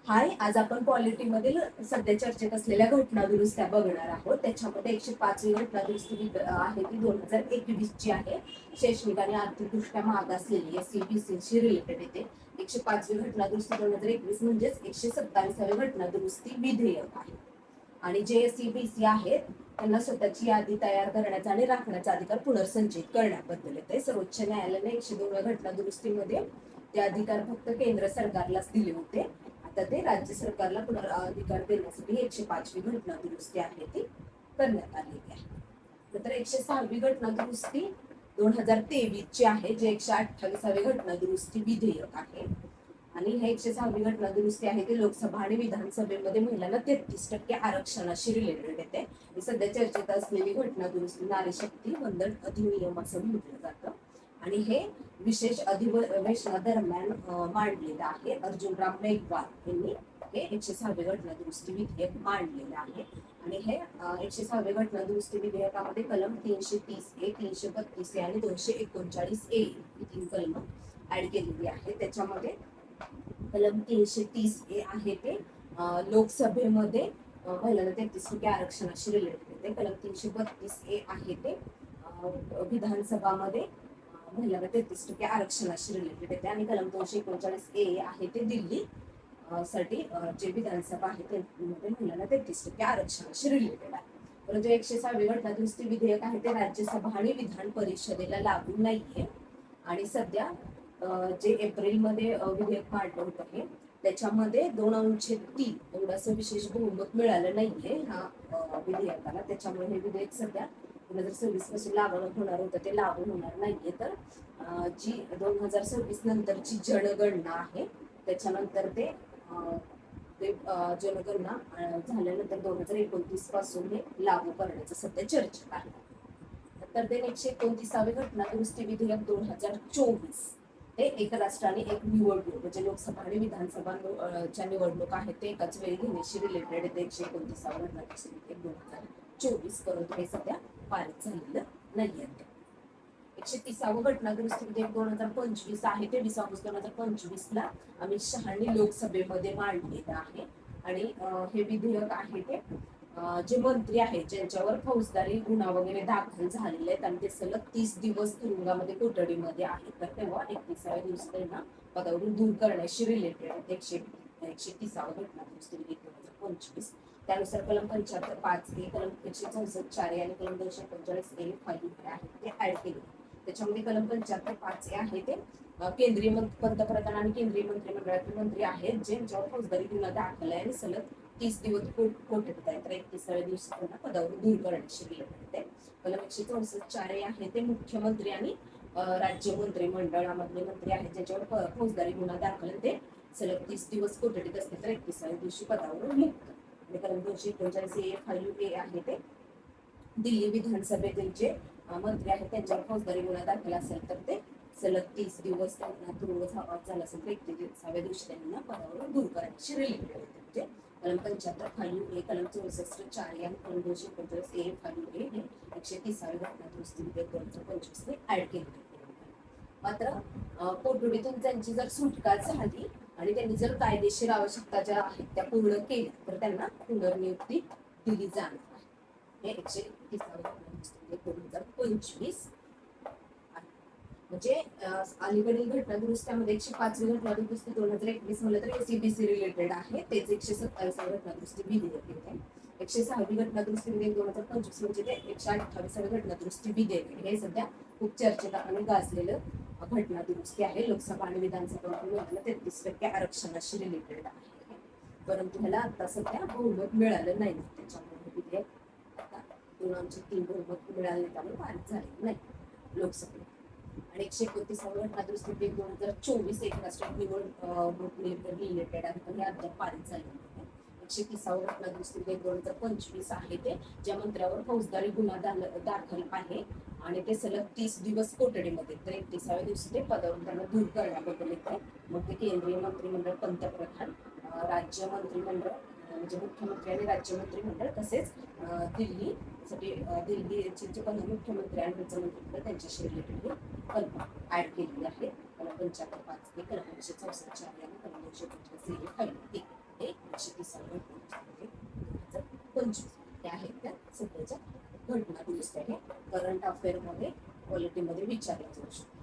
हाय, आज आपण पॉलिटीमधील सध्या चर्चेत असलेल्या घटना दुरुस्त्या बघणार आहोत. त्याच्यामध्ये 105वी घटना दुरुस्ती आहे ती 2021 ची आहे. शैक्षणिक आणि आर्थिकदृष्ट्या मागासलेली SC-BC रिलेटेड येते. 105वी घटना दुरुस्ती 2021 म्हणजेच 127वी घटना दुरुस्ती विधेयक आहे. आणि जे SC-BC आहेत त्यांना स्वतःची यादी तयार करण्याचा आणि राखण्याचा अधिकार पुनर्संचयित करण्याबद्दल येते. सर्वोच्च न्यायालयाने 102व्या घटना दुरुस्तीमध्ये ते अधिकार फक्त केंद्र सरकारलाच दिले होते. आता ते राज्य सरकारला पुनराधिकार देण्यासाठी 105वी घटना दुरुस्ती आहे ती करण्यात आलेली आहे. नंतर 106वी घटना दुरुस्ती 2023 ची आहे, जे 128वी घटना दुरुस्ती विधेयक आहे. आणि हे 106वी घटना दुरुस्ती आहे ते लोकसभा आणि विधानसभेमध्ये महिलांना 33% आरक्षणाशी रिलेटेड येते. सध्या चर्चेत असलेली घटना दुरुस्ती नारी शक्ती वंदन अधिनियम असं म्हटलं जातं. आणि हे विशेष अधिवेशनादरम्यान मांडलेलं आहे. अर्जुनराम मेघवाल यांनी हे 106वे घटना दुरुस्ती विधेयक मांडलेलं आहे. आणि हे 106वे घटना दुरुस्ती विधेयकामध्ये कलम 330A, 332A आणि 239A ही 3 कलम ऍड केलेली आहे. त्याच्यामध्ये कलम 330A आहे ते लोकसभेमध्ये महिलांना 33% आरक्षणाशी रिलेटेड येते. कलम 332A आहे ते विधानसभामध्ये महिलांना 33% आरक्षणाशी रिलेटेड येते. आणि कलम 239A आहे ते दिल्ली साठी जे विधानसभा आहे त्यामध्ये महिलांना 33% आरक्षणाशी रिलेटेड आहे. परंतु 106वी घटना दुरुस्ती विधेयक आहे ते राज्यसभा आणि विधान परिषदेला लागू नाहीये. आणि सध्या जे एप्रिलमध्ये विधेयक मांडलं होतं हे त्याच्यामध्ये 2/3 एवढंसं विशेष बहुमत मिळालं नाहीये ह्या विधेयकाला. त्याच्यामुळे हे विधेयक सध्या 2026 पासून लागू होणार होतं ते लागू होणार नाहीये. तर जी 2026 नंतरची जनगणना आहे त्याच्यानंतर ते जनगणना झाल्यानंतर 2029 पासून हे लागू करण्याचं सध्या चर्चेत आहे. तर ते 129वे घटना दुरुस्ती विधेयक 2024 ते एक राष्ट्र आणि एक निवडणूक म्हणजे लोकसभा आणि विधानसभाच्या निवडणूक आहेत ते एकाच वेळी घेण्याशी रिलेटेड 129वे घटना दुरुस्ती विधेयक 2024. परंतु हे सध्या पारित झालेलं नाहीये. 130वे घटना दुरुस्ती विधेयक 2025 आहे ते 20 ऑगस्ट 2025 ला अमित शहानी लोकसभेमध्ये मांडलेलं आहे. आणि हे विधेयक आहे ते जे मंत्री आहेत ज्यांच्यावर फौजदारी गुन्हा वगैरे दाखल झालेले आहेत आणि ते सलग 30 दिवस तुरुंगामध्ये कोठडीमध्ये आहेत तर तेव्हा 31व्या दिवशी त्यांना पदावरून दूर करण्याशी रिलेटेड 130वा घटना दुरुस्ती विधेयक 2025. त्यानुसार कलम 75(5)A, कलम 164(4)A आणि कलम 239A 5 आहे ते ऍड केले. त्याच्यामध्ये कलम 75(5)A आहे ते केंद्रीय पंतप्रधान आणि केंद्रीय मंत्रिमंडळातील मंत्री आहेत ज्यांच्यावर फौजदारी गुन्हा दाखल आहे आणि सलग 30 दिवस कोठडीत आहे तर 31व्या दिवशी त्यांना पदावरून दूर करण्याची रिलेटेड आहे. कलम 164(4)A आहे ते मुख्यमंत्री आणि राज्य मंत्रिमंडळामधले मंत्री आहेत ज्यांच्यावर फौजदारी गुन्हा दाखल आहे ते सलग 30 दिवस कोठडीत असते तर 31व्या दिवशी पदावरून मुक्त. आणि कलम 239A आहे ते दिल्ली विधानसभेतील जे मंत्री आहेत त्यांच्यावर फौजदारी गुन्हा दाखल असेल तर ते सलग 30 दिवस त्यांना तुरुंग झाला असेल तर 31व्या दिवशी त्यांना पदावरून दूर करण्याची रिलेटेड होते. म्हणजे कलम 75(5)A, कलम 64(4)A आणि कलम 239A 5A हे 130वी घटना दुरुस्ती विधेयक 2025 ने ऍड केले. मात्र कोठडीतून त्यांची जर सुटका झाली आणि त्यांनी जर कायदेशीर आवश्यकता ज्या आहेत त्या पूर्ण केल्या तर त्यांना पुनर्नियुक्ती दिली जाणार आहे. हे 130वी घटना दुरुस्ती विधेयक 2025 म्हणजे अलीकडील घटना दुरुस्त्यामध्ये 105वी घटना दुरुस्ती 2021 म्हणलं तर SC-BC रिलेटेड आहे तेच 127वी घटना दुरुस्ती विधेयक येते. 106वी घटना दुरुस्ती विधेयक 2025 म्हणजे ते 128वी घटना दुरुस्ती विधेयक हे सध्या खूप चर्चेत आणि गाजलेलं घटना दुरुस्ती आहे. लोकसभा आणि विधानसभेमध्ये 33% आरक्षणाशी रिलेटेड आहे. परंतु ह्याला आता सध्या बहुमत मिळालं नाही. त्याच्यामुळे विधेयक आता 2/3 बहुमत मिळाले त्यामुळे पारित झालेलं नाही लोकसभेत. आणि 129वी घटना दुरुस्ती विधेयक 2024 एक राष्ट्र निवडणूक रिलेटेड आहे पण हे अद्याप पारित झाले नाही. 130वी घटना दुरुस्ती विधेयक 2025 आहे ते ज्या मंत्र्यावर फौजदारी गुन्हा दाखल आहे आणि ते सलग 30 दिवस कोठडीमध्ये तर 31व्या दिवशी ते पदावरून त्यांना दूर करण्याबद्दल येते. मग ते केंद्रीय मंत्रिमंडळ, पंतप्रधान, राज्य मंत्रिमंडळ म्हणजे मुख्यमंत्री आणि राज्य मंत्रिमंडळ तसेच दिल्लीचे जे मुख्यमंत्री आणि राज्यमंत्रिमंडळ त्यांच्याशी रिलेटेड कलम ऍड केलेली आहे. कलम 75(5)A, कलम 164(4)A आणि कलम 239A 5 2025 त्या आहेत त्या सध्याच्या घटना दुरुस्त्या हे करंट अफेअर मध्ये पॉलिटीमध्ये विचारल्या जाऊ शकतो.